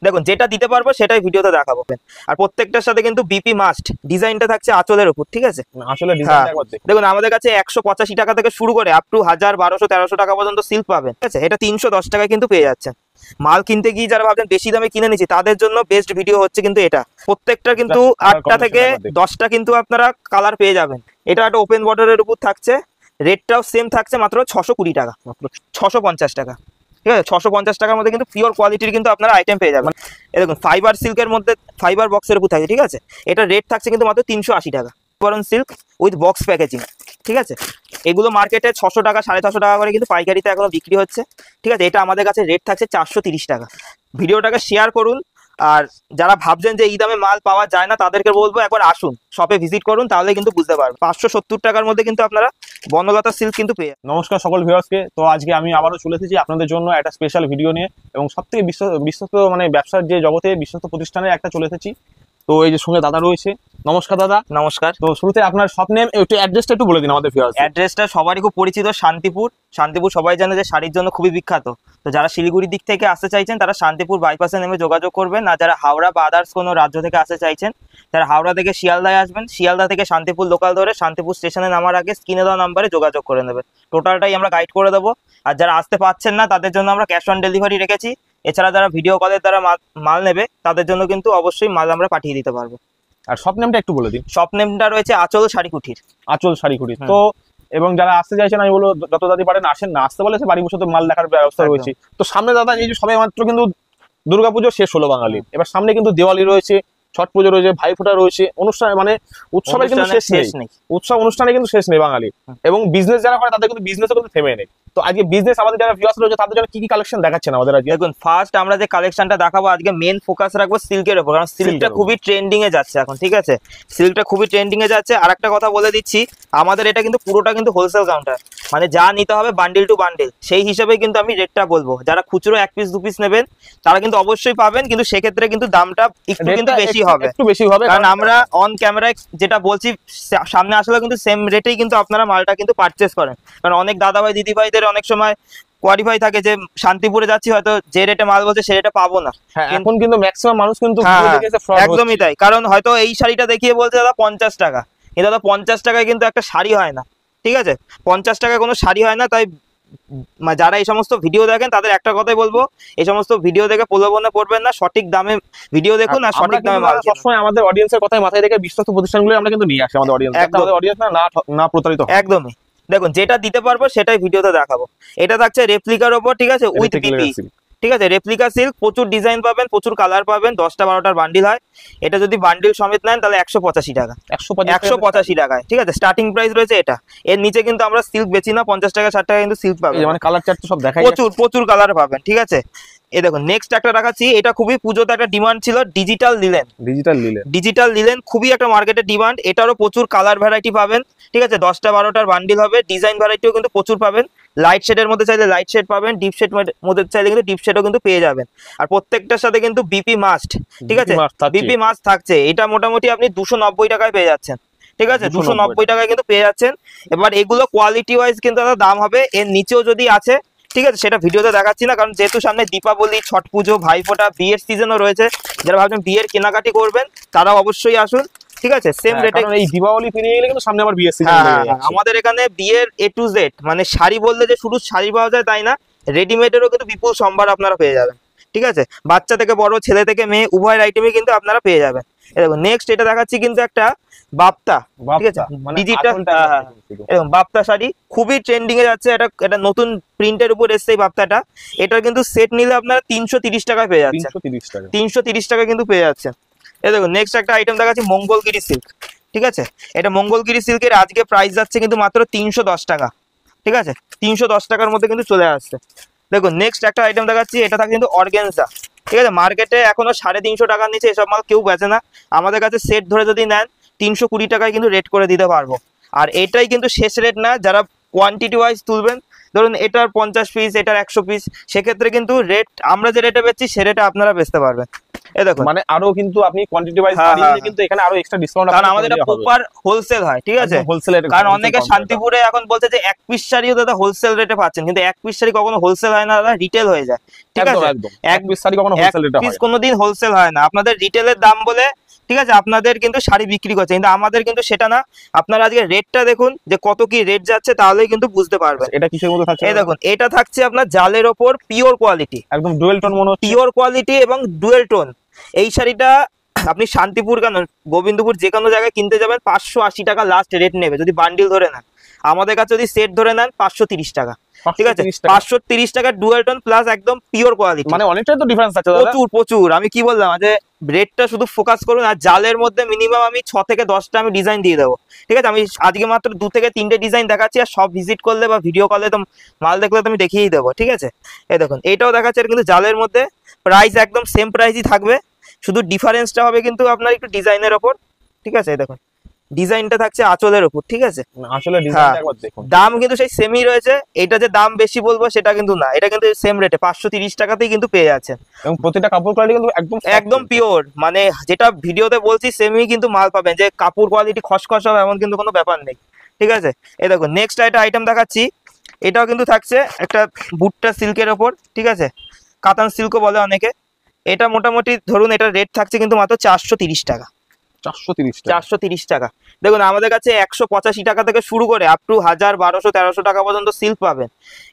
দেখুন যেটা দিতে পারবো সেটাই ভিডিওতে দেখাবো। আর প্রত্যেকটার সাথে কিন্তু বিপি মাস্ট, ডিজাইনটা থাকছে আঁচলের উপর, ঠিক আছে? আসলে ডিজাইনটা একবার দেখুন। দেখুন আমাদের কাছে 185 টাকা থেকে শুরু করে আপ টু 1000, 1200, 1300 টাকা পর্যন্ত সিল্ক পাবেন, ঠিক আছে? এটা 310 টাকায় কিন্তু পেয়ে যাচ্ছেন। মাল কিনতে গিয়ে যারা ভাবছেন বেশি দামে কিনে নিচ্ছি, তাদের জন্য বেস্ট ভিডিও হচ্ছে কিন্তু এটা। প্রত্যেকটা কিন্তু 8টা থেকে 10টা কিন্তু আপনারা কালার পেয়ে যাবেন। এটা একটা ওপেন বর্ডারের উপর থাকছে, রেটটাও সেম থাকছে মাত্র 620 টাকা, মাত্র 650 টাকা, ঠিক আছে? 650 টাকার মধ্যে কিন্তু পিওর কোয়ালিটির কিন্তু আপনারা আইটেম পেয়ে যাবেন। এই দেখুন ফাইবার সিল্কের মধ্যে ফাইবার বক্সের উপর থাকে, ঠিক আছে? এটা রেট থাকছে কিন্তু মাত্র 380 টাকা, বরং সিল্ক উইথ বক্স প্যাকেজিং, ঠিক আছে? এগুলো মার্কেটে 600 টাকা, 650 টাকা করে কিন্তু পাইকারিতে এখনো বিক্রি হচ্ছে, ঠিক আছে? এটা আমাদের কাছে রেট থাকছে 430 টাকা। ভিডিওটাকে শেয়ার করুন। আর যারা ভাবছেন যে এই দামে মাল পাওয়া যায় না, তাদেরকে বলবো একবার আসুন, শপে ভিজিট করুন, তাহলে কিন্তু বুঝতে পারবেন। 570 টাকার মধ্যে কিন্তু আপনারা বনলতা সিল্ক কিন্তু পেয়ে যাবেন। নমস্কার সকল ভিউয়ার্সকে। তো আজকে আমি আবারও চলে এসেছি আপনাদের জন্য একটা স্পেশাল ভিডিও নিয়ে, এবং সবথেকে বিশ্বস্ত মানে ব্যবসার যে জগতে বিশ্বস্ত প্রতিষ্ঠানের একটা চলে এসেছি। তো এই যে সঙ্গে দাদা রয়েছে। নমস্কার দাদা। নমস্কার। তো শুরুতে আপনার শপ নেম, একটু অ্যাড্রেসটা একটু বলে দিন আমাদের ভিউয়ার্স। অ্যাড্রেসটা সবারই খুব পরিচিত, শান্তিপুর। শান্তিপুর সবাই জানে যে শাড়ির জন্য খুবই বিখ্যাত। তো যারা শিলিগুড়ির দিক থেকে আসতে চাইছেন তারা শান্তিপুর বাইপাসে নেমে যোগাযোগ করবেন। আর যারা হাওড়া বা আদার্স কোনো রাজ্য থেকে আসতে চাইছেন, তারা হাওড়া থেকে শিয়ালদায় আসবেন, শিয়ালদা থেকে শান্তিপুর লোকাল ধরে শান্তিপুর স্টেশনে নামার আগে স্ক্রিনে দেওয়া নাম্বারে যোগাযোগ করে নেবেন। টোটালটাই আমরা গাইড করে দেবো। আর যারা আসতে পারছেন না, তাদের জন্য আমরা ক্যাশ অন ডেলিভারি রেখেছি। এছাড়া যারা ভিডিও কলের দ্বারা মাল নেবে, তাদের জন্য কিন্তু অবশ্যই মাল আমরা পাঠিয়ে দিতে পারবো। আর শপ নেমটা একটু বলে দিন। শপ নেমটা রয়েছে আঁচল শাড়ি কুঠির। আঁচল শাড়ি কুঠির। তো এবং যারা আসতে চাইছেন, আমি বলবো যত দাদি পারেন আসেন, না আসতে বলেছে বাড়ি বসে তো মাল দেখার ব্যবস্থা রয়েছে। তো সামনে দাদা এই যে সবে মাত্র কিন্তু দুর্গাপুজো শেষ হলো বাঙালির, এবার সামনে কিন্তু দিওয়ালি রয়েছে, ছট পুজো রয়েছে, ভাইফোঁটা রয়েছে, অনুষ্ঠান মানে উৎসবের কিন্তু শেষ নেই। উৎসব অনুষ্ঠানে কিন্তু শেষ নেই বাঙালির। এবং বিজনেস যারা করে তাদের কিন্তু বিজনেসও কিন্তু থেমে নেই। তো আজকে বিজনেস আমাদের যারা ভিউয়ার্স রয়েছে তাদের জন্য কি কি কালেকশন দেখাচ্ছেন আমাদের আজকে? দেখুন ফার্স্ট আমরা যে কালেকশনটা দেখাবো আজকে মেন ফোকাস রাখবো সিল্কের উপর, কারণ সিল্কটা খুবই ট্রেন্ডিং এ যাচ্ছে এখন, ঠিক আছে? সিল্কটা খুবই ট্রেন্ডিং এ যাচ্ছে। আর একটা কথা বলে দিচ্ছি, আমাদের এটা কিন্তু পুরোটা কিন্তু হোলসেল কাউন্টার, মানে যা নিতে হবে বান্ডিল টু বান্ডিল, সেই হিসাবে কিন্তু আমি রেটটা বলবো। যারা খুচরো 1 পিস 2 পিস নেবেন তারা কিন্তু অবশ্যই পাবেন, কিন্তু সেক্ষেত্রে কিন্তু দামটা একটু কিন্তু বেশি হবে, একটু বেশি হবে, কারণ আমরা অন ক্যামেরায় যেটা বলছি সামনে আসলে কিন্তু সেম রেটেই কিন্তু আপনারা মালটা কিন্তু পারচেস করেন। কারণ অনেক দাদাভাই দিদিভাইদের অনেক সময় কোয়ালিফাই থাকে যে শান্তিপুরে যাচ্ছি, হয়তো যে রেটে মাল বলছে সে রেটে পাবো না। এখন কিন্তু ম্যাক্সিমাম মানুষ কিন্তু একদমই তাই, কারণ হয়তো এই শাড়িটা দেখিয়ে বলছে দাদা 50 টাকা, কিন্তু দাদা 50 টাকায় কিন্তু একটা শাড়ি হয় না, ঠিক আছে? 50 টাকায় কোনো শাড়ি হয় না। তাই যারা এই সমস্ত ভিডিও দেখেন তাদের একটা কথাই বলবো, এই সমস্ত ভিডিও দেখে প্রলোভনে পড়বেন না, সঠিক দামে ভিডিও দেখুন আর সঠিক দামে মাল। সবসময় আমাদের অডিয়েন্সের কথাই মাথায় রেখে বিশ্বস্ত প্রতিষ্ঠানগুলো আমরা কিন্তু নিয়ে আসি আমাদের অডিয়েন্স, আমাদের অডিয়েন্স না প্রতারিত। একদমই। দেখুন যেটা দিতে পারবো সেটাই ভিডিওতে দেখাবো। এটা থাকছে রেপ্লিকার ওপর, ঠিক আছে? উইথ বিপি, ঠিক আছে? রেপ্লিকা সিল্ক, প্রচুর ডিজাইন পাবেন, প্রচুর কালার পাবেন, 10টা 12টার বান্ডিল হয়। এটা যদি বান্ডিল সমেত নেন তাহলে 185 টাকা, 185 টাকায়, ঠিক আছে? স্টার্টিং প্রাইস রয়েছে এটা। এর নিচে কিন্তু আমরা সিল্ক বেচি না, 50 টাকা 60 টাকা কিন্তু সিল্ক পাবেন, মানে কালার চার্ট তো সব দেখাই, প্রচুর কালার পাবেন, ঠিক আছে? এই দেখুন নেক্সট একটা দেখাচ্ছি, এটা খুবই পুজোতে একটা ডিমান্ড ছিল, ডিজিটাল লিলেন খুবই একটা মার্কেটে ডিমান্ড। এটারও প্রচুর কালার ভ্যারাইটি পাবেন, ঠিক আছে? 10টা 12টার বান্ডিল হবে, ডিজাইন ভ্যারাইটিও কিন্তু প্রচুর পাবেন। লাইট শেডের মধ্যে চাইলে লাইট শেড পাবেন, ডিপ শেড মধ্যে চাইলে কিন্তু ডিপ শেডও কিন্তু পেয়ে যাবেন। আর প্রত্যেকটার সাথে কিন্তু বিপি মাস্ট, ঠিক আছে? বিপি মাস্ট থাকছে। এটা মোটামুটি আপনি 290 টাকায় পেয়ে যাচ্ছেন, ঠিক আছে? 290 টাকায় কিন্তু পেয়ে যাচ্ছেন। এবার এগুলো কোয়ালিটি ওয়াইজ কিন্তু দাম হবে। এর নিচেও যদি আছে, ঠিক আছে, সেটা ভিডিওতে দেখাচ্ছি না, কারণ যেহেতু সামনে দীপাবলি, ছট পুজো, ভাইফোঁটা, বিয়ের সিজনও রয়েছে। যারা ভাবছেন বিয়ের কেনাকাটি করবেন তারাও অবশ্যই আসুন, ঠিক আছে? সেম রেটে। এই দীপাবলি পেরিয়ে গেলে কিন্তু সামনে আবার বিয়ের সিজন। আমাদের এখানে বিয়ের A to Z, মানে শাড়ি বললে যে শুধু শাড়ি পাওয়া যায় তাই না, রেডিমেডেরও কিন্তু বিপুল সম্ভার আপনারা পেয়ে যাবেন, ঠিক আছে? বাচ্চা থেকে বড়, ছেলে থেকে মেয়ে, উভয় আইটেমই কিন্তু আপনারা পেয়ে যাবেন। দেখুন নেক্সট এটা দেখাচ্ছি কিন্তু একটা বাপ্তা, ঠিক আছে? ডিজিটাল এরকম বাপ্তা শাড়ি খুবই ট্রেন্ডিং এ যাচ্ছে। এটা নতুন প্রিন্টের উপর এসছে এই বাপ্তাটা। এটার কিন্তু সেট নিলে আপনারা 330 টাকায় পেয়ে যাচ্ছে, 330 টাকা কিন্তু পেয়ে যাচ্ছে। এই দেখুন নেক্সট একটা আইটেম দেখাচ্ছি, মঙ্গলগিরি সিল্ক, ঠিক আছে? এটা মঙ্গলগিরি সিল্কের আজকে প্রাইস যাচ্ছে কিন্তু মাত্র 310 টাকা, ঠিক আছে? 310 টাকার মধ্যে কিন্তু চলে আসছে। দেখুন নেক্সট একটা আইটেম দেখাচ্ছি, এটা থাকে কিন্তু অর্গানজা, ঠিক আছে? মার্কেটে এখনো 350 টাকার নিচে এসব মাল কেউ বেচে না। আমাদের কাছে সেট ধরে যদি নেন 320 টাকায় কিন্তু রেট করে দিতে পারবো। আর এটাই কিন্তু শেষ রেট না, যারা কোয়ান্টিটি ওয়াইজ তুলবেন, ধরুন এটার 50 পিস, এটার 100 পিস, সেক্ষেত্রে কিন্তু রেট আমরা যে রেটে বেচছি সে রেটে আপনারা বেচতে পারবেন। এই দেখুন মানে আরো কিন্তু আপনি কোয়ান্টিটি ওয়াইজ হ্যাঁ, বাড়িয়ে হ্যাঁ, কিন্তু এখানে আরো এক্সট্রা ডিসকাউন্ট কারণ আমাদের এটা প্রপার হোলসেল হয়, ঠিক আছে, হোলসেলের, কারণ অনেকে শান্তিপুরে এখন বলছে যে এক পিস শাড়িও দাদা হোলসেল রেটে পাচ্ছেন, কিন্তু এক পিস শাড়ি কখনো হোলসেল হয় না দাদা, রিটেল হয়ে যায়, ঠিক আছে, একদম এক পিস শাড়ি কখনো এক হোলসেল রেটে পিস হয় কোনোদিন হোলসেল হয় না, আপনাদের রিটেলের দাম বলে, ঠিক আছে, আপনাদের কিন্তু শাড়ি বিক্রি করছে, কিন্তু আমাদের কিন্তু সেটা না। আপনারা আজকে রেটটা দেখুন যে কত কি রেট যাচ্ছে, তাহলেই কিন্তু বুঝতে পারবেন। এটা কিসের মধ্যে থাকছে? এই দেখুন, এটা থাকছে আপনার জালের ওপর পিওর কোয়ালিটি, একদম ডুয়েল টোন মনে হচ্ছে, পিওর কোয়ালিটি এবং ডুয়েল টোন। এই শাড়িটা আপনি শান্তিপুর কেন গোবিন্দপুর যে কোনো জায়গায় কিনতে যাবেন 580 টাকা লাস্ট রেট নেবে যদি বান্ডিল ধরে নেন। আমাদের কাছে যদি সেট ধরে নেন 530 টাকা, ঠিক আছে, 530 টাকা ডুয়াল টোন প্লাস একদম পিওর কোয়ালিটি, মানে অনেকটাই তো ডিফারেন্স আছে দাদা। প্রচুর প্রচুর। আমি কি বললাম যে রেটটা শুধু ফোকাস করুন, আর জালের মধ্যে মিনিমাম আমি 6 থেকে 10টা আমি ডিজাইন দিয়ে দেবো, ঠিক আছে। আমি আজকে মাত্র 2 থেকে 3টে ডিজাইন দেখাচ্ছি, আর সব ভিজিট করলে বা ভিডিও কলে তো মাল দেখলে তো আমি দেখিয়েই দেবো, ঠিক আছে। এই দেখুন, এটাও দেখাচ্ছে, কিন্তু জালের মধ্যে প্রাইস একদম সেম প্রাইসই থাকবে, শুধু ডিফারেন্সটা হবে কিন্তু আপনার একটু ডিজাইনের ওপর, ঠিক আছে। এই দেখুন, ডিজাইনটা থাকছে আঁচলের ওপর, ঠিক আছে, আসলে ডিজাইনটা একবার দেখুন, দাম কিন্তু সেই সেমই রয়েছে। এটা যে দাম বেশি বলবো সেটা কিন্তু না, এটা কিন্তু সেম রেটে 530 টাকাতেই কিন্তু পেয়ে যাচ্ছেন, এবং প্রতিটা কাপড় কোয়ালিটি কিন্তু একদম একদম পিওর, মানে যেটা ভিডিওতে বলছি সেমই কিন্তু মাল পাবেন, যে কাপড় কোয়ালিটি খসখস হবে এমন কিন্তু কোনো ব্যাপার নেই, ঠিক আছে। এই দেখুন, নেক্সট একটা আইটেম দেখাচ্ছি, এটাও কিন্তু থাকছে একটা বুটটা সিল্কের ওপর, ঠিক আছে, কাতান সিল্কও বলে অনেকে। এটা মোটামুটি ধরুন এটা রেট থাকছে কিন্তু মাত্র 430 টাকা, 430 টাকা। দেখুন, আমাদের কাছে 185 টাকা থেকে শুরু করে আপ টু 1000, 1200, 1300 টাকা পর্যন্ত সিল্ক পাবেন।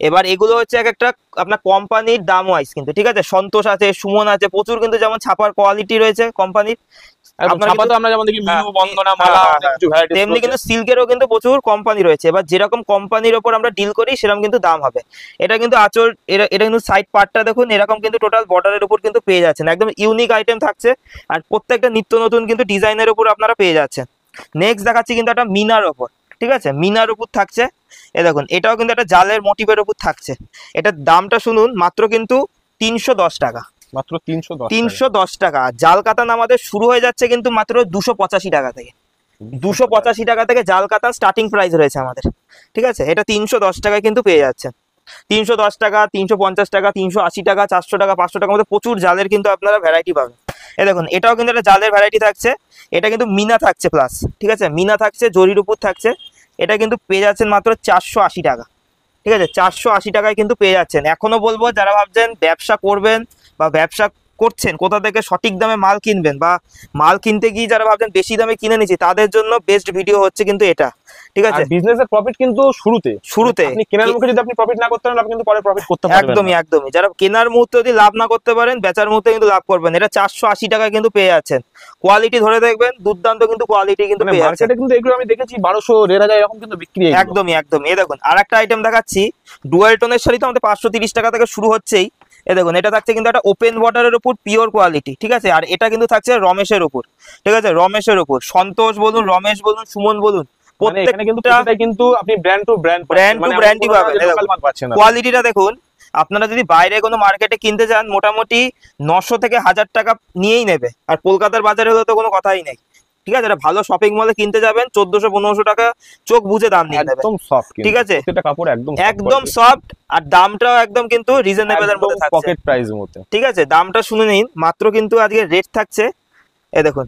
এবার এগুলো হচ্ছে এক একটা আপনার কোম্পানির দাম ওয়াইজ কিন্তু, ঠিক আছে, সন্তোষ আছে, সুমন আছে, প্রচুর কিন্তু যেমন ছাপার কোয়ালিটি রয়েছে কোম্পানির, তেমনি কিন্তু সিল্কেরও কিন্তু প্রচুর কোম্পানি রয়েছে। এবার যেরকম কোম্পানির ওপর আমরা ডিল করি সেরকম কিন্তু দাম হবে। এটা কিন্তু আঁচল, এটা কিন্তু সাইড পার্টটা দেখুন, এরকম কিন্তু টোটাল বর্ডারের উপর কিন্তু পেয়ে যাচ্ছেন, একদম ইউনিক আইটেম থাকছে, আর প্রত্যেকটা নিত্য নতুন কিন্তু ডিজাইনের উপর আপনারা পেয়ে যাচ্ছেন। নেক্সট দেখাচ্ছি কিন্তু একটা মিনার ওপর, ঠিক আছে, মিনার উপর থাকছে। এ দেখুন, এটাও কিন্তু একটা জালের মোটিভের উপর থাকছে। এটার দামটা শুনুন, মাত্র কিন্তু 310 টাকা, মাত্র 310 টাকা। জাল কাতান আমাদের শুরু হয়ে যাচ্ছে কিন্তু মাত্র 285 টাকা থেকে, 285 টাকা থেকে জাল কাতান স্টার্টিং প্রাইস রয়েছে আমাদের, ঠিক আছে। এটা 310 টাকায় কিন্তু পেয়ে যাচ্ছেন, 310 টাকা, 350 টাকা, 380 টাকা, 400 টাকা, 500 টাকার মধ্যে প্রচুর জালের কিন্তু আপনারা ভ্যারাইটি পাবেন। এই দেখুন, এটাও কিন্তু একটা জালের ভ্যারাইটি থাকছে, এটা কিন্তু মিনা থাকছে প্লাস, ঠিক আছে, মিনা থাকছে, জরির উপর থাকছে। এটা কিন্তু পেয়ে যাচ্ছেন মাত্র 480 টাকা, ঠিক আছে, 480 টাকায় কিন্তু পেয়ে যাচ্ছেন। এখনো বলবো, যারা ভাবছেন ব্যবসা করবেন বা ব্যবসা করছেন, কোথা থেকে সঠিক দামে মাল কিনবেন, বা মাল কিনতে গিয়ে যারা ভাবছেন বেশি দামে কিনে নিচ্ছি, তাদের জন্য বেস্ট ভিডিও হচ্ছে কিন্তু এটা, ঠিক আছে। বিজনেসের প্রফিট কিন্তু শুরুতে আপনি কেনার মুখে যদি আপনি প্রফিট না করতে পারেন, আপনি কিন্তু পরে প্রফিট করতে পারবেন না। একদমই যারা কেনার মুহূর্তে যদি লাভ না করতে পারেন, বেচার মুহূর্তে কিন্তু লাভ করবেন। এটা 480 টাকায় কিন্তু পেয়ে যাচ্ছেন, কোয়ালিটি ধরে দেখবেন, দুর্দান্ত কিন্তু কোয়ালিটি কিন্তু পেয়ে যাচ্ছেন। মার্কেটে কিন্তু এগুলো আমি দেখেছি 1200, 1500 এরকম কিন্তু বিক্রি হয়। একদমই। এই দেখুন, আরেকটা আইটেম দেখাচ্ছি, ডুয়াল টোনের শাড়ি তো আমাদের 530 টাকা থেকে শুরু হচ্ছেই। এই দেখুন, এটা থাকছে কিন্তু একটা ওপেন বর্ডারের উপর পিওর কোয়ালিটি, ঠিক আছে, আর এটা কিন্তু থাকছে রমেশের উপর, ঠিক আছে, রমেশের উপর, সন্তোষ বলুন, রমেশ বলুন, সুমন বলুন, প্রত্যেকটা কিন্তু আপনি ব্র্যান্ড টু ব্র্যান্ডই পাবেন। কোয়ালিটিটা দেখুন, আপনারা যদি বাইরে কোনো মার্কেটে কিনতে যান মোটামুটি 900 থেকে 1000 টাকা নিয়েই নেবে, আর কলকাতার বাজারে হলে তো কোনো কথাই নেই, ঠিক আছে। এটা ভালো শপিং মলে কিনতে যাবেন 1400-1500 টাকা চোখ বুঝে দাম নিয়ে নেবেন, একদম সফট, ঠিক আছে, প্রত্যেকটা কাপড় একদম সফট, আর দামটাও একদম কিন্তু রিজনেবল এর মধ্যে থাকছে, পকেট প্রাইসের মধ্যে, ঠিক আছে। দামটা শুনে নিন, মাত্র কিন্তু আজকে রেট থাকছে, এই দেখুন,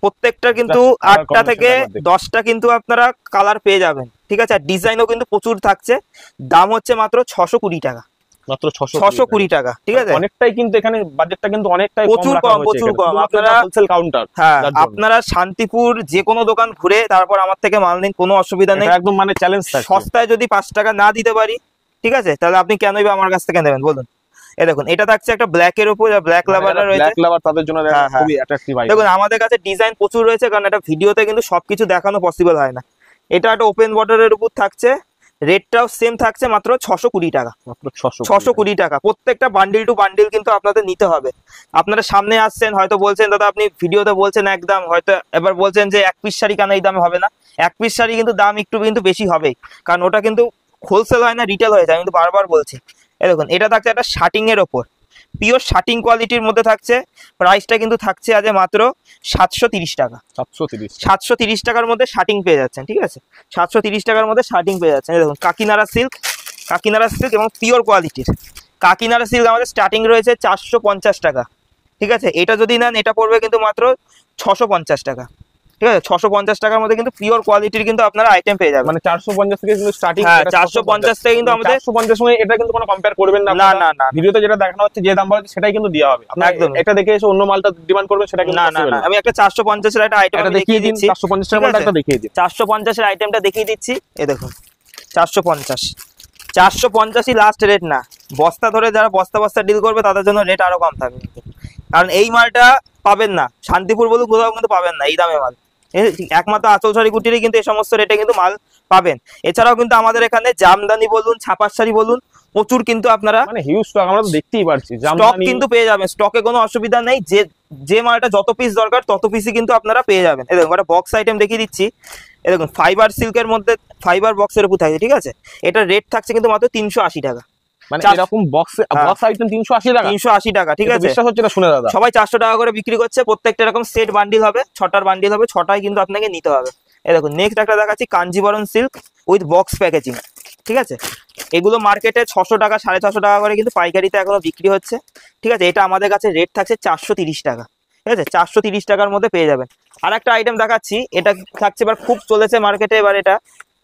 প্রত্যেকটা কিন্তু 8টা থেকে 10টা কিন্তু আপনারা কালার পেয়ে যাবেন, ঠিক আছে, আর ডিজাইনও কিন্তু প্রচুর থাকছে। দাম হচ্ছে মাত্র 620 টাকা, মাত্র 620 টাকা, ঠিক আছে। অনেকটাই কিন্তু এখানে বাজেটটা কিন্তু অনেকটাই প্রচুর কম। আপনারা হোলসেল কাউন্টার, হ্যাঁ, আপনারা শান্তিপুর যে কোনো দোকান ঘুরে তারপর আমার থেকে মাল নিন, কোনো অসুবিধা নেই, একদম মানে চ্যালেঞ্জ। সস্তায় যদি 5 টাকা না দিতে পারি, ঠিক আছে, তাহলে আপনি কেনই বা আমার কাছ থেকে নেবেন বলুন। এই দেখুন, এটা থাকছে একটা ব্ল্যাক এর উপর, ব্ল্যাক লাভার রয়েছে, ব্ল্যাক লাভার তাদের জন্য খুবই অ্যাট্রাকটিভ আইটেম। দেখুন, আমাদের কাছে ডিজাইন প্রচুর রয়েছে, কারণ এটা ভিডিওতে কিন্তু সবকিছু দেখানো পসিবল হয় না। এটা একটা ওপেন বর্ডারের উপর থাকছে, রেটটাও সেম থাকছে মাত্র 620 টাকা, মাত্র 620 টাকা। প্রত্যেকটা বান্ডিল টু বান্ডিল কিন্তু আপনাদের নিতে হবে। আপনারা সামনে আসছেন, হয়তো বলছেন দাদা আপনি ভিডিওতে বলছেন একদম, হয়তো এবার বলছেন যে এক পিস শাড়ি কেন এই দামে হবে না। এক পিস শাড়ি কিন্তু দাম একটু কিন্তু বেশি হবেই, কারণ ওটা কিন্তু হোলসেল হয় না, রিটেল হয়ে যায়, কিন্তু বারবার বলছি। এই দেখুন, এটা থাকছে একটা শার্টিং এর ওপর, পিওর শার্টিং কোয়ালিটির মধ্যে থাকছে। প্রাইসটা কিন্তু থাকছে আজ মাত্র 730 টাকা, 730 টাকার মধ্যে শার্টিং পেয়ে যাচ্ছেন, ঠিক আছে, 730 টাকার মধ্যে শার্টিং পেয়ে যাচ্ছেন। দেখুন, কাকিনাড়া সিল্ক এবং পিওর কোয়ালিটির কাকিনাড়া সিল্ক আমাদের স্টার্টিং রয়েছে 450 টাকা, ঠিক আছে, এটা যদি নেন এটা পড়বে কিন্তু মাত্র 650 টাকা। ঠিক আছে, 650 টাকার মধ্যে কিন্তু পিওর কোয়ালিটির কিন্তু আপনারা আইটেম পেয়ে যাবেন। মানে 450 থেকে কিন্তু স্টার্টিং। হ্যাঁ, 450 থেকে কিন্তু আমাদের 450 সঙ্গে এটা কিন্তু কোনো কম্পেয়ার করবেন না। না না না, ভিডিওতে যেটা দেখানো হচ্ছে যে দাম বলা হচ্ছে সেটাই কিন্তু দেওয়া হবে। আপনি একদম এটা দেখে এসে অন্য মালটা ডিমান্ড করবেন সেটা কিন্তু না না না, আমি একটা 450 এর একটা আইটেম দেখিয়ে দিচ্ছি। 450 টাকা মালটা একটা দেখিয়ে দিন। 450 এর আইটেমটা দেখিয়ে দিচ্ছি। এই দেখুন 450 লাস্ট রেট না, বস্তা ধরে যারা বস্তা বস্তা ডিল করবে তাদের জন্য রেট আরো কম থাকবে, কারণ এই মালটা পাবেন না শান্তিপুর বলুন কোথাও কিন্তু পাবেন না এই দামে মাল। একমাত্র আঁচল শাড়ি কুটিরই কিন্তু এই সমস্ত রেটে কিন্তু মাল পাবেন। এছাড়াও কিন্তু আমাদের এখানে জামদানি বলুন, ছাপার শাড়ি বলুন, প্রচুর কিন্তু আপনারা মানে হিউজ স্টক আমরা তো দেখতেই পারছি, স্টক কিন্তু পেয়ে যাবেন। স্টকে কোনো অসুবিধা নেই, যে মালটা যত পিস দরকার তত পিসই কিন্তু আপনারা পেয়ে যাবেন। এই দেখুন একটা বক্স আইটেম দেখিয়ে দিচ্ছি। এই দেখুন ফাইবার সিল্কের মধ্যে ফাইবার বক্সের উপর থাকছে, ঠিক আছে, এটা রেট থাকছে কিন্তু মাত্র 380 টাকা। মানে এরকম বক্স আইটেম 380 টাকা, 380 টাকা, ঠিক আছে, বিশ্বাস হচ্ছে না শুনে দাদা। সবাই 400 টাকা করে বিক্রি করছে। প্রত্যেকটা এরকম সেট বান্ডিল হবে, 6টার বান্ডিল হবে, 6টাই কিন্তু আপনাকে নিতে হবে। এই দেখুন নেক্সট একটা দেখাচ্ছি Kanjeevaram silk with box packaging. ঠিক আছে, এগুলো মার্কেটে 600 টাকা 650 টাকা করে কিন্তু পাইকারিতে এখনো বিক্রি হচ্ছে। ঠিক আছে, এটা আমাদের কাছে রেট থাকছে 430 টাকা। ঠিক আছে, 430 টাকার মধ্যে পেয়ে যাবেন। আর একটা আইটেম দেখাচ্ছি, এটা থাকছে এবার খুব চলেছে মার্কেটে এবার এটা।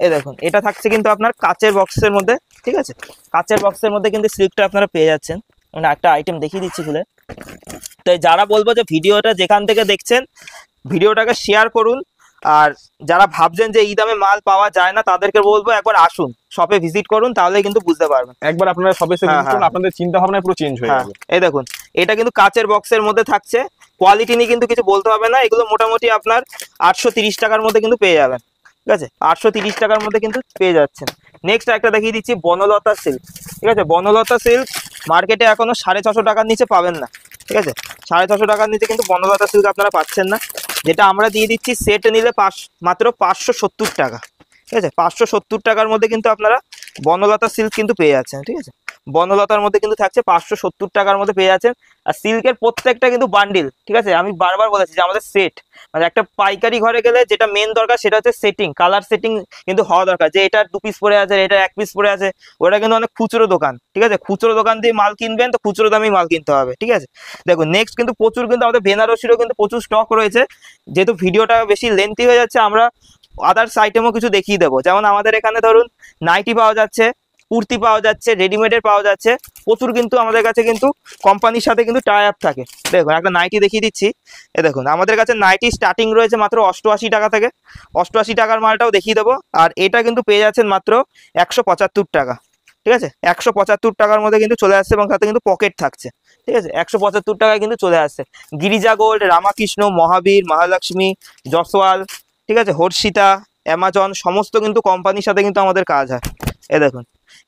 এই দেখুন এটা থাকছে কিন্তু আপনার কাচের বক্সের মধ্যে। ঠিক আছে, কাচের বক্সের মধ্যে কিন্তু সিল্কটা আপনারা পেয়ে যাচ্ছেন। মানে একটা আইটেম দেখিয়ে দিচ্ছি খুলে। তাই যারা বলবো যে ভিডিওটা যেখান থেকে দেখছেন ভিডিওটাকে শেয়ার করুন, আর যারা ভাবছেন যে এই দামে মাল পাওয়া যায় না তাদেরকে বলবো একবার আসুন শপে ভিজিট করুন, তাহলে কিন্তু বুঝতে পারবেন। একবার আপনারা শপে এসে ভিজিট করুন, আপনাদের চিন্তা ভাবনা পুরো চেঞ্জ হয়ে যাবে। এই দেখুন এটা কিন্তু কাচের বক্সের মধ্যে থাকছে, কোয়ালিটি নিয়ে কিন্তু কিছু বলতে হবে না। এগুলো মোটামুটি আপনার 830 টাকার মধ্যে কিন্তু পেয়ে যাবেন। ঠিক আছে, 830 টাকার মধ্যে কিন্তু পেয়ে যাচ্ছেন। নেক্সট একটা দেখিয়ে দিচ্ছি বনলতা সিল্ক। ঠিক আছে, বনলতা সিল্ক মার্কেটে এখনো 650 টাকার নিচে পাবেন না। ঠিক আছে, 650 টাকার নিচে কিন্তু বনলতা সিল্ক আপনারা পাচ্ছেন না, যেটা আমরা দিয়ে দিচ্ছি সেট নিলে মাত্র 570 টাকা। ঠিক আছে, 570 টাকার মধ্যে কিন্তু আপনারা বনলতা সিল্ক কিন্তু পেয়ে যাচ্ছেন। ঠিক আছে, বনলতার মধ্যে কিন্তু থাকছে 570 টাকার মধ্যে পেয়ে যাচ্ছেন। আর সিল্কের প্রত্যেকটা কিন্তু বান্ডিল। ঠিক আছে, আমি বারবার বলেছি যে আমাদের সেট, মানে একটা পাইকারি ঘরে গেলে যেটা মেন দরকার সেটা হচ্ছে সেটিং, কালার সেটিং কিন্তু হওয়া দরকার। যে এটা 2 পিস পরে আছে, এটা 1 পিস পরে আছে, ওটা কিন্তু অনেক খুচরো দোকান। ঠিক আছে, খুচরো দোকান দিয়ে মাল কিনবেন তো খুচরো দামেই মাল কিনতে হবে। ঠিক আছে, দেখুন নেক্সট কিন্তু প্রচুর কিন্তু আমাদের বেনারসিরও কিন্তু প্রচুর স্টক রয়েছে। যেহেতু ভিডিওটা বেশি লেন্থি হয়ে যাচ্ছে, আমরা আদার্স আইটেমও কিছু দেখিয়ে দেবো। যেমন আমাদের এখানে ধরুন নাইটি পাওয়া যাচ্ছে, কুর্তি পাওয়া যাচ্ছে, রেডিমেডের পাওয়া যাচ্ছে প্রচুর। কিন্তু আমাদের কাছে কিন্তু কোম্পানির সাথে কিন্তু টাই আপ থাকে। দেখুন একটা নাইটি দেখিয়ে দিচ্ছি। এ দেখুন আমাদের কাছে নাইটি স্টার্টিং রয়েছে মাত্র 88 টাকা থেকে। 88 টাকার মালটাও দেখিয়ে দেবো। আর এটা কিন্তু পেয়ে যাচ্ছেন মাত্র 175 টাকা। ঠিক আছে, 175 টাকার মধ্যে কিন্তু চলে আসছে এবং তাতে কিন্তু পকেট থাকছে। ঠিক আছে, 175 টাকায় কিন্তু চলে আসছে। গিরিজা গোল্ড, রামাকৃষ্ণ, মহাবীর, মহালক্ষ্মী, জসওয়াল, ঠিক আছে, হর্ষিতা, অ্যামাজন সমস্ত কিন্তু কোম্পানির সাথে কিন্তু আমাদের কাজ হয়। এ দেখুন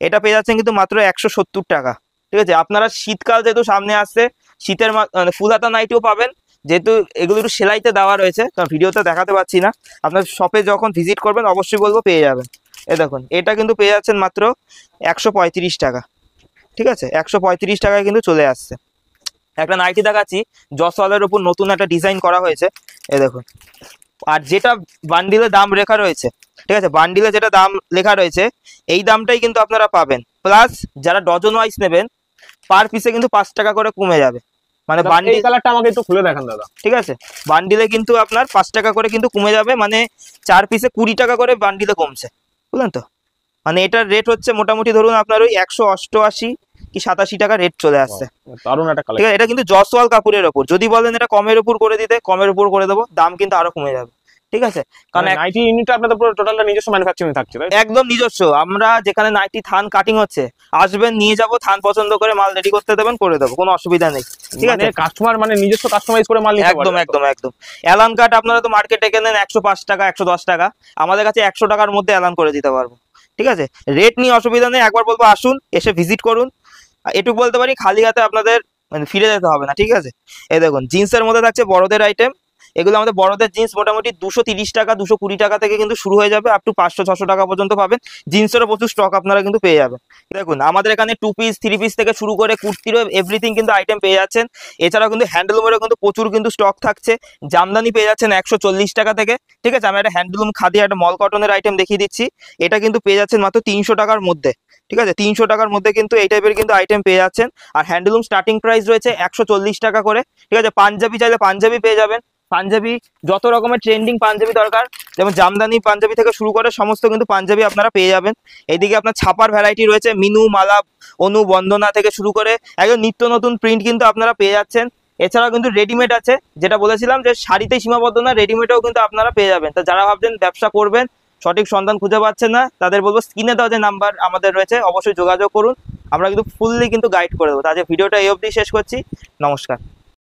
এটা পেয়ে যাচ্ছেন কিন্তু মাত্র 170 টাকা। ঠিক আছে, আপনারা শীতকাল যেহেতু সামনে আসছে, শীতের মানে ফুল হাতা নাইটিও পাবেন। যেহেতু এগুলো একটু সেলাইতে দেওয়া রয়েছে, কারণ ভিডিওতে দেখাতে পাচ্ছি না, আপনার শপে যখন ভিজিট করবেন অবশ্যই বলবো পেয়ে যাবেন। এ দেখুন এটা কিন্তু পেয়ে যাচ্ছেন মাত্র 135 টাকা। ঠিক আছে, 135 টাকায় কিন্তু চলে আসছে। একটা নাইটি দেখাচ্ছি, জসওয়ালের উপর নতুন একটা ডিজাইন করা হয়েছে। এ দেখুন, আর যেটা বান্ডিলে দাম লেখা রয়েছে, ঠিক আছে, বান্ডিলে যেটা দাম লেখা রয়েছে এই দামটাই কিন্তু আপনারা পাবেন। প্লাস যারা ডজন ওয়াইজ নেবেন পার পিসে কিন্তু 5 টাকা করে কমে যাবে। মানে বান্ডিল কালারটা আমাকে একটু খুলে দেখান দাদা। ঠিক আছে, বান্ডিলে কিন্তু আপনার 5 টাকা করে কিন্তু কমে যাবে, মানে 4 পিসে 20 টাকা করে বান্ডিলে কমছে, বুঝলেন তো। মানে এটার রেট হচ্ছে মোটামুটি ধরুন আপনার ওই 188 কি 87 টাকা রেট চলে আসছে। দারুণ একটা কালার। ঠিক আছে, এটা কিন্তু জসওয়াল কাপড়ের ওপর। যদি বলেন এটা কমের উপর করে দিতে, কমের উপর করে দেবো, দাম কিন্তু আরো কমে যাবে। ঠিক আছে, কারণ নাইটি ইউনিটটা আপনাদের পুরো টোটালটা নিজস্ব ম্যানুফ্যাকচারিং থাকছে, তাই? একদম নিজস্ব। আমরা যেখানে নাইটি থান কাটিং হচ্ছে আসবেন, নিয়ে যাব, থান পছন্দ করে মাল রেডি করতে দেবেন, করে দেবো, কোনো অসুবিধা নেই। ঠিক আছে, কাস্টমার মানে নিজস্ব কাস্টমাইজ করে মাল নিতে পারবে। একদম একদম একদম। অ্যালান কাট আপনারা তো মার্কেটে কেনেন 105 টাকা 110 টাকা, আমাদের কাছে 100 টাকার মধ্যে অ্যালান করে দিতে পারবো। ঠিক আছে, রেট নিয়ে অসুবিধা নেই, একবার বলবো আসুন, এসে ভিজিট করুন। এটুকু বলতে পারি খালি হাতে আপনাদের মানে ফিরে যেতে হবে না। ঠিক আছে, এই দেখুন জিন্সের মধ্যে থাকছে বড়দের আইটেম। এগুলো আমাদের বড়দের জিন্স মোটামুটি 230 টাকা 220 টাকা থেকে কিন্তু শুরু হয়ে যাবে, আপ টু 500-600 টাকা পর্যন্ত পাবেন। জিন্সেরও প্রচুর স্টক আপনারা কিন্তু পেয়ে যাবেন। দেখুন আমাদের এখানে 2 পিস 3 পিস থেকে শুরু করে কুর্তিরও এভরিথিং কিন্তু আইটেম পেয়ে যাচ্ছেন। এছাড়াও কিন্তু হ্যান্ডলুমেরও কিন্তু প্রচুর কিন্তু স্টক থাকছে। জামদানি পেয়ে যাচ্ছেন 140 টাকা থেকে, ঠিক আছে। আমি একটা হ্যান্ডলুম খাদি একটা মল কটনের আইটেম দেখিয়ে দিচ্ছি, এটা কিন্তু পেয়ে যাচ্ছেন মাত্র 300 টাকার মধ্যে, ঠিক আছে। 300 টাকার মধ্যে কিন্তু এই টাইপের কিন্তু আইটেম পেয়ে যাচ্ছেন। আর হ্যান্ডলুম স্টার্টিং প্রাইস রয়েছে 140 টাকা করে, ঠিক আছে। পাঞ্জাবি চাইলে পাঞ্জাবি পেয়ে যাবেন। পাঞ্জাবি যত রকমের ট্রেন্ডিং পাঞ্জাবি দরকার, যেমন জামদানি পাঞ্জাবি থেকে শুরু করে সমস্ত কিন্তু পাঞ্জাবি আপনারা পেয়ে যাবেন। এইদিকে আপনার ছাপার ভ্যারাইটি রয়েছে, মিনু, মালা, অনু, বন্দনা থেকে শুরু করে একদম নিত্য নতুন প্রিন্ট কিন্তু আপনারা পেয়ে যাচ্ছেন। এছাড়াও কিন্তু রেডিমেড আছে, যেটা বলেছিলাম যে শাড়িতেই সীমাবদ্ধ না, রেডিমেডেও কিন্তু আপনারা পেয়ে যাবেন। তো যারা ভাবছেন ব্যবসা করবেন, সঠিক সন্ধান খুঁজে পাচ্ছেন না, তাদের বলবো স্ক্রিনে দেওয়া যে নাম্বার আমাদের রয়েছে অবশ্যই যোগাযোগ করুন, আমরা কিন্তু ফুললি কিন্তু গাইড করে দেবো। তো আজকে ভিডিওটা এই অবধি শেষ করছি, নমস্কার।